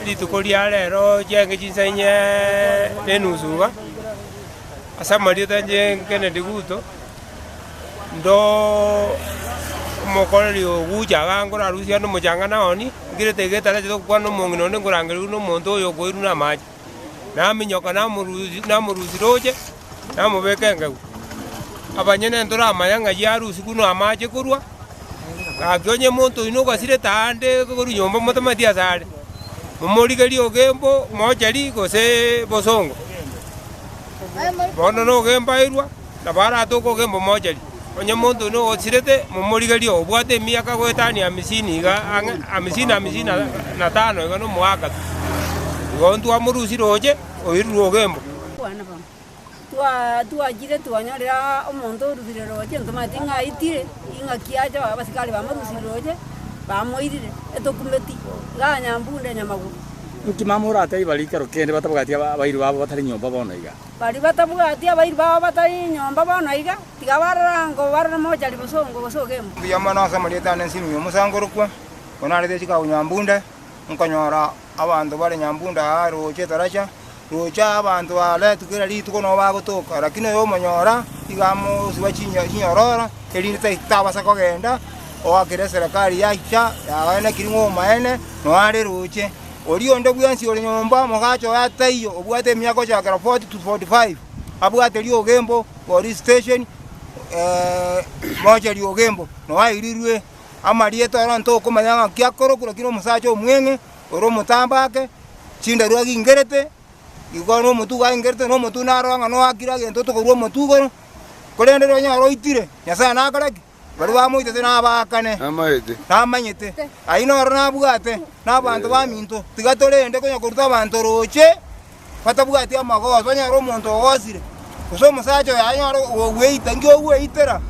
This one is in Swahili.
Lituko lia lero jenge jinsenye nenusuga asa mario tanje kene diguto ndo mokoli oguja gangora rusia no mojanga naoni ngire tegeta la to kwano mongino ne ngurangelu no monto yo koiru na maji na minyoka na muruzi roje na mubekenge abanyene ndora mayanga yarusi kuno amaje kurwa agyonye monto ino gasire tande kuri nyomba matamatia sare mumori gali ogembo mojari gose bosongo bono no gemba irwa na bara toko gembo mojari onye monto no osirete mumori gali obwate miaka gwetani amisini ga amisini na tano igano mwaka gontu amurusi roje oiru ogembo tuajire tuanyarira omonto urusire roje ntomati ngaitire ingakiaja abasikali bamurusire roje bamoirire etokumeti ganyambunde nyamaguru nkimamura ate ibarikero kende batabugati abairu babo batari nyomba bono iga bari batabugati abairu babo batari nyomba bono iga tigabarango barana moja libosongo bosogemo yamana samaleta nensimi yomusangorukwa onarete chika unyambunde nkonyora abantu bari nyambunda roje taracha rocha abantu bale tukira lituko no bagotoka lakini yo monyora igamo sibachinya chinyorora elinde tabasa kogenda o akire serikali yacha yaene kiringo maene no ari roche olio ndo bwansi oli nyomba mogacho ataiyo obwate myako cha 40 to 45 abwate lio gembo oli station moja lio gembo no airirwe amarieto aranto komanyanga kyakoro kuro kino musacho mwenge oro mutambake chinda rwagi ngerete igano mutuga ingerte no mutunaro ngano akira gento to kurwo mutugo kolendero nya roitire nyasa nakaraki bari bamuite na bakane namanyete aino rona bugate nabantu baminto tigatolende konya kuruta abantu roche fatabugate amago banya ro muntu wosire kuso musacho yanyo ogweita ngyo ogweitera